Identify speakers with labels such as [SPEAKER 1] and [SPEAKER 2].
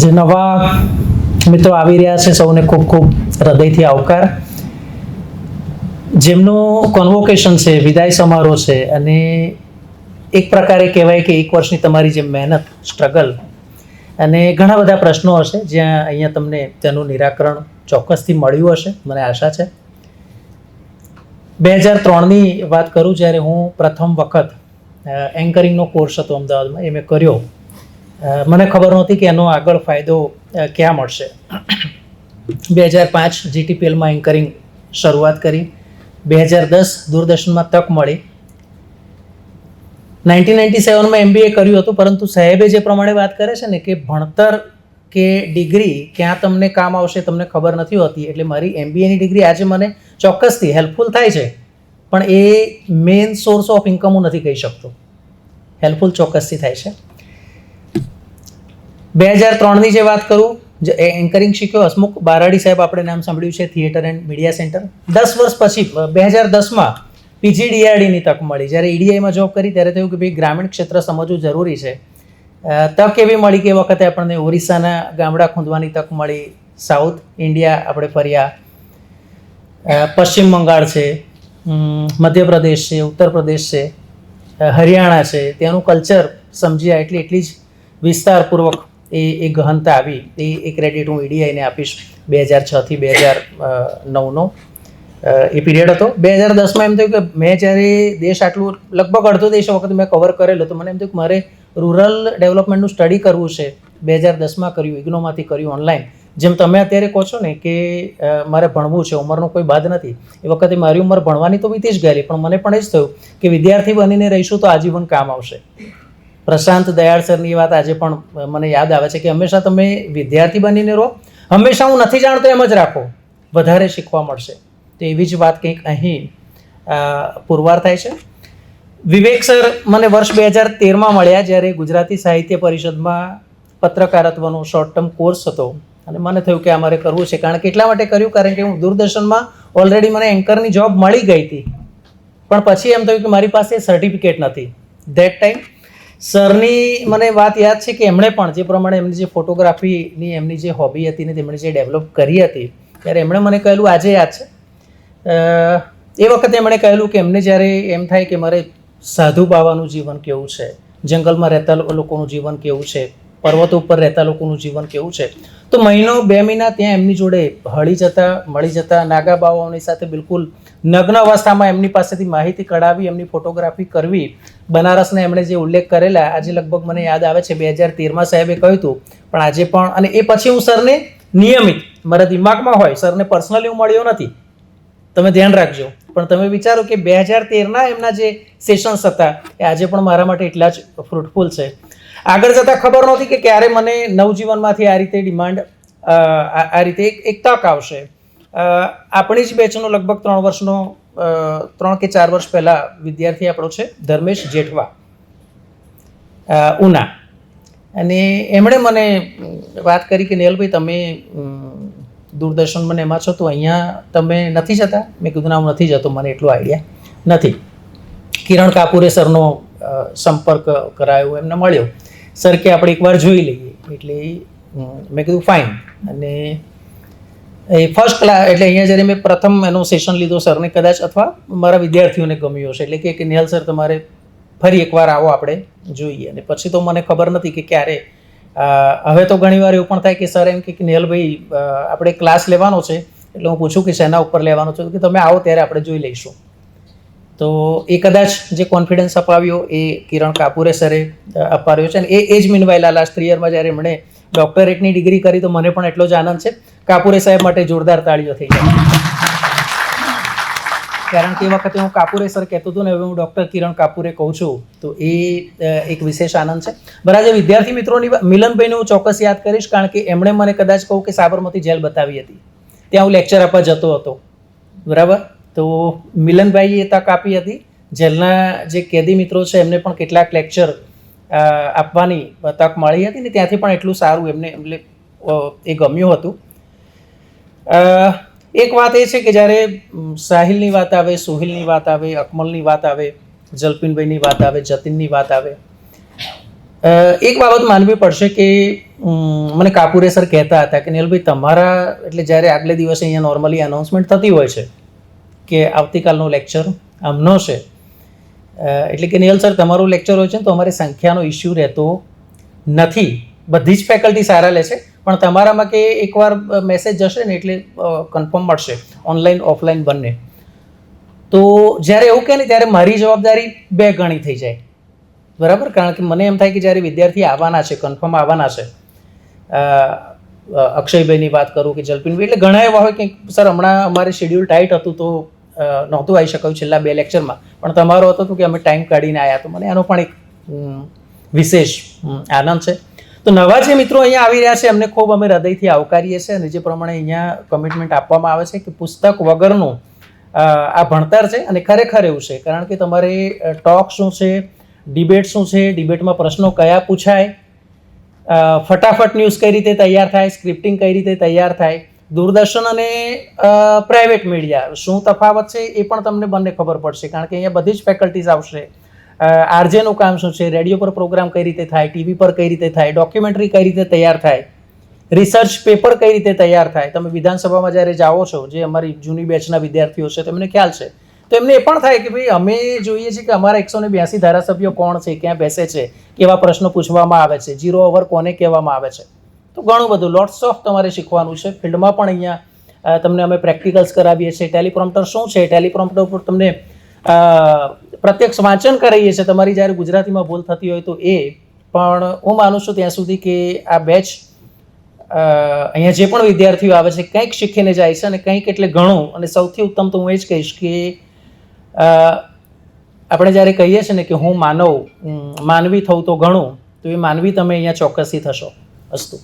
[SPEAKER 1] જે નવા મિત્રો આવી રહ્યા છે સૌને ખૂબ ખૂબ હૃદયથી આવકાર. જેમનું કોન્વોકેશન છે, વિદાય સમારોહ છે, અને એક પ્રકારે કહેવાય કે 1 વર્ષની તમારી જે મહેનત, સ્ટ્રગલ અને ઘણા બધા પ્રશ્નો હશે જ્યાં અહીંયા તમને તેનું નિરાકરણ ચોક્કસથી મળ્યું હશે, મને આશા છે. 2003ની વાત કરું, જ્યારે હું પ્રથમ વખત એન્કરિંગનો કોર્સ હતો અમદાવાદમાં, એ મેં કર્યો. મને ખબર નહોતી કે એનો આગળ ફાયદો ક્યાં મળશે. 2005 જીટીપીએલમાં એન્કરિંગ શરૂઆત કરી. 2010 દૂરદર્શનમાં તક મળી. 1997માં MBA કર્યું હતું, પરંતુ સાહેબે જે પ્રમાણે વાત કરે છે ને કે ભણતર કે ડિગ્રી ક્યાં તમને કામ આવશે તમને ખબર નથી હોતી. એટલે મારી MBAની ડિગ્રી આજે મને ચોક્કસથી હેલ્પફુલ થાય છે, પણ એ મેઇન સોર્સ ઓફ ઇન્કમ હું નથી કહી શકતો. હેલ્પફુલ ચોક્કસથી થાય છે. 2003ની જે વાત કરું, જે એન્કરિંગ શીખ્યો, હસમુખ બારાડી સાહેબ, આપણે નામ સાંભળ્યું છે, થિયેટર એન્ડ મીડિયા સેન્ટર. 10 વર્ષ પછી 2010માં PGDRDની તક મળી. જ્યારે EDIમાં જોબ કરી ત્યારે થયું કે ભાઈ ગ્રામીણ ક્ષેત્ર સમજવું જરૂરી છે. તક એવી મળી કે એ વખતે આપણને ઓરિસ્સાના ગામડા ખૂંદવાની તક મળી. સાઉથ ઇન્ડિયા આપણે ફર્યા. પશ્ચિમ બંગાળ છે, મધ્યપ્રદેશ છે, ઉત્તર પ્રદેશ છે, હરિયાણા છે, ત્યાંનું કલ્ચર સમજ્યા. એટલી જ વિસ્તારપૂર્વક એ ગહનતા આવી. એ ક્રેડિટ હું EDIને આપીશ. 2006થી 2009નો એ પીરિયડ હતો. 2010માં એમ થયું કે મેં જ્યારે દેશ આટલું લગભગ અડધો દેશ વખત મેં કવર કરેલો, તો મને એમ થયું કે મારે રૂરલ ડેવલપમેન્ટનું સ્ટડી કરવું છે. 2010માં કર્યું, ઇગ્નોમાંથી કર્યું ઓનલાઈન. જેમ તમે અત્યારે કહો છો ને કે મારે ભણવું છે, ઉંમરનો કોઈ બાદ નથી. એ વખતે મારી ઉંમર ભણવાની તો વીતી જ ગયેલી, પણ મને પણ એ જ થયું કે વિદ્યાર્થી બનીને રહીશું તો આજીવન કામ આવશે. પ્રશાંત દયાળ સરની વાત આજે પણ મને યાદ આવે છે કે હંમેશા તમે વિદ્યાર્થી બનીને રહો, હંમેશા હું નથી જાણતો એમ જ રાખો, વધારે શીખવા મળશે. તો એવી જ વાત કંઈક અહીં પુરવાર થાય છે. વિવેક સર મને વર્ષ 2013માં મળ્યા, જ્યારે ગુજરાતી સાહિત્ય પરિષદમાં પત્રકારત્વનો શોર્ટ ટર્મ કોર્સ હતો. અને મને થયું કે આ મારે કરવું છે. કારણ કે એટલા માટે કર્યું કારણ કે હું દૂરદર્શનમાં ઓલરેડી મને એન્કરની જોબ મળી ગઈ હતી, પણ પછી એમ થયું કે મારી પાસે સર્ટિફિકેટ નથી. ધેટ ટાઈમ સરની મને વાત યાદ છે કે એમણે પણ જે પ્રમાણે એમની જે ફોટોગ્રાફીની એમની જે હોબી હતી ને તેમણે જે ડેવલપ કરી હતી, ત્યારે એમણે મને કહેલું, આજે યાદ છે, એ વખતે એમણે કહેલું કે એમને જ્યારે એમ થાય કે મારે સાધુ બાવાનું જીવન કેવું છે, જંગલમાં રહેતા લોકોનું જીવન કેવું છે, પર્વતો ઉપર રહેતા લોકોનું જીવન કેવું છે, તો 1-2 મહિના ત્યાં એમની જોડે હળી જતા, મળી જતા, નાગા બાવાઓની સાથે બિલકુલ નગ્ન અવસ્થામાં એમની પાસેથી માહિતી કઢાવી, એમની ફોટોગ્રાફી કરવી. બનારસને એમણે જે ઉલ્લેખ કરેલા, આજે લગભગ મને યાદ આવે છે 2013માં સાહેબે કહ્યું હતું, પણ આજે પણ. અને એ પછી હું સરને નિયમિત, મારા દિમાગમાં હોય, સરને પર્સનલી હું મળ્યો નથી, તમે ધ્યાન રાખજો, પણ તમે વિચારો કે 2013ના એમના જે સેશન્સ હતા એ આજે પણ મારા માટે એટલા જ ફ્રૂટફુલ છે. આગળ જતાં ખબર નહોતી કે ક્યારે મને નવજીવનમાંથી આ રીતે ડિમાન્ડ, આ રીતે એક તક આવશે. આપણી જ બેચનો લગભગ 3 વર્ષનો 3 કે 4 વર્ષ પહેલાં વિદ્યાર્થી આપણો છે ધર્મેશ જેઠવા, ઉના. અને એમણે મને વાત કરી કે નેહલભાઈ, તમે દૂરદર્શન મને એમાં છો, તો અહીંયા તમે નથી જતા? મેં કીધું ના, હું નથી જતો, મને એટલું આઈડિયા નથી. કિરણ કાપુરે સરનો સંપર્ક કરાયો, એમને મળ્યો. સર કે આપણે એકવાર જોઈ લઈએ. એટલે મેં કીધું ફાઇન. અને એ ફર્સ્ટ ક્લાસ, એટલે અહીંયા જ્યારે મેં પ્રથમ એનો સેશન લીધો, સરને કદાચ અથવા મારા વિદ્યાર્થીઓને ગમ્યું હશે, એટલે કે નેહલ સર તમારે ફરી એકવાર આવો, આપણે જોઈએ. અને પછી તો મને ખબર નથી કે ક્યારે. હવે તો ઘણીવાર એવું પણ થાય કે સર એમ કે નેહલભાઈ આપણે ક્લાસ લેવાનો છે, એટલે હું પૂછું કે શેના ઉપર લેવાનો છે, કે તમે આવો ત્યારે આપણે જોઈ લઈશું. તો એ કદાચ જે કોન્ફિડન્સ અપાવ્યો એ કિરણ કાપુરે સરે અપાવ્યો છે. અને એ જ મીનવાઇલ આ લાસ્ટ 3 યરમાં જ્યારે એમણે ડૉક્ટરેટની ડિગ્રી કરી, તો મને પણ એટલો જ આનંદ છે. કાપુરે સાહેબ માટે જોરદાર તાળીઓ થઈ જાય, કારણ કે એ વખતે હું કાપુરે સર કહેતો હતો ને, હવે હું ડૉક્ટર કિરણ કાપુરે કહું છું, તો એ એક વિશેષ આનંદ છે. બરાબર. વિદ્યાર્થી મિત્રોની મિલનભાઈને હું ચોક્કસ યાદ કરીશ, કારણ કે એમણે મને કદાચ કહું કે સાબરમતી જેલ બતાવી હતી, ત્યાં હું લેક્ચર આપવા જતો હતો. બરાબર. તો મિલનભાઈએ તક આપી હતી. જેલના જે કેદી મિત્રો છે એમને પણ કેટલાક લેક્ચર આપવાની તક મળી હતી, ને ત્યાંથી પણ એટલું સારું એમને એ ગમ્યું હતું. એક વાત એ છે કે જ્યારે સાહિલની વાત આવે, સોહિલની વાત આવે, અકમલની વાત આવે, જલ્પિનભાઈની વાત આવે, જતીનની વાત આવે, એક બાબત માનવી પડશે કે મને કાપુરે સર કહેતા હતા કે નીલભાઈ તમારા એટલે જ્યારે આગલે દિવસે અહીંયા નોર્મલી અનાઉન્સમેન્ટ થતી હોય છે કે આવતીકાલનું લેક્ચર આમનો છે, એટલે કે નિયલ સર તમારું લેક્ચર હોય છે ને તો અમારી સંખ્યાનો ઇસ્યુ રહેતો નથી, બધી જ ફેકલ્ટી સારા લે છે, પણ તમારામાં કે એકવાર મેસેજ જશે ને એટલે કન્ફર્મ મળશે ઓનલાઈન ઓફલાઈન બંને. તો જ્યારે એવું કહે ને ત્યારે મારી જવાબદારી 2 ગણી થઈ જાય, બરાબર. કારણ કે મને એમ થાય કે જ્યારે વિદ્યાર્થી આવવાના છે, કન્ફર્મ આવવાના છે, અક્ષયભાઈની વાત કરું કે જલ્પિનભાઈ, એટલે ઘણા એવા હોય કે સર હમણાં અમારે શેડ્યુલ ટાઈટ હતું તો નહોતું આવી શકાયું છેલ્લા 2 લેક્ચરમાં, પણ તમારો હતો કે અમે ટાઈમ કાઢીને આવ્યા, તો મને એનો પણ એક વિશેષ આનંદ છે. તો નવા જે મિત્રો અહીંયા આવી રહ્યા છે એમને ખૂબ અમે હૃદયથી આવકારીએ છીએ, અને જે પ્રમાણે અહીંયા કમિટમેન્ટ આપવામાં આવે છે કે પુસ્તક વગરનું આ ભણતર છે, અને ખરેખર એવું છે. કારણ કે તમારે ટોક શું છે, ડિબેટ શું છે, ડિબેટમાં પ્રશ્નો કયા પૂછાય, ફટાફટ ન્યૂઝ કઈ રીતે તૈયાર થાય, સ્ક્રિપ્ટિંગ કઈ રીતે તૈયાર થાય, દૂરદર્શન અને પ્રાઇવેટ મીડિયા શું તફાવત છે એ પણ તમને બંને ખબર પડશે. કારણ કે અહીંયા બધી જ ફેકલ્ટીઝ આવશે. આરજેનું કામ શું છે, રેડિયો પર પ્રોગ્રામ કઈ રીતે થાય, ટીવી પર કઈ રીતે થાય, ડોક્યુમેન્ટરી કઈ રીતે તૈયાર થાય, રિસર્ચ પેપર કઈ રીતે તૈયાર થાય. તમે વિધાનસભામાં જ્યારે જાઓ છો, જે અમારી જૂની બેચના વિદ્યાર્થીઓ છે તેમને ખ્યાલ છે, તો એમને એ પણ થાય કે ભાઈ અમે જોઈએ છીએ કે અમારા 182 ધારાસભ્યો કોણ છે, ક્યાં બેસે છે, કેવા પ્રશ્નો પૂછવામાં આવે છે, 0 ઓવર કોને કહેવામાં આવે છે. તો ઘણું બધું લોટ્સ ઓફ તમારે શીખવાનું છે. ફિલ્ડમાં પણ અહીંયા તમને અમે પ્રેક્ટિકલ્સ કરાવીએ છીએ. ટેલિપ્રોમ્પ્ટર શું છે, ટેલિપ્રોમ્પ્ટર ઉપર તમને પ્રત્યક્ષ વાંચન કરાવીએ છીએ. તમારી જ્યારે ગુજરાતીમાં ભૂલ થતી હોય તો એ પણ હું માનું છું ત્યાં સુધી કે આ બેચ અહીંયા જે પણ વિદ્યાર્થીઓ આવે છે કંઈક શીખીને જાય છે, અને કંઈક એટલે ઘણું. અને સૌથી ઉત્તમ તો હું એ જ કહીશ કે આપણે જ્યારે કહીએ છીએ ને કે હું માનવી થવું તો ઘણું, તો એ માનવી તમે અહીંયા ચોક્કસથી થશો. અસ્તુ.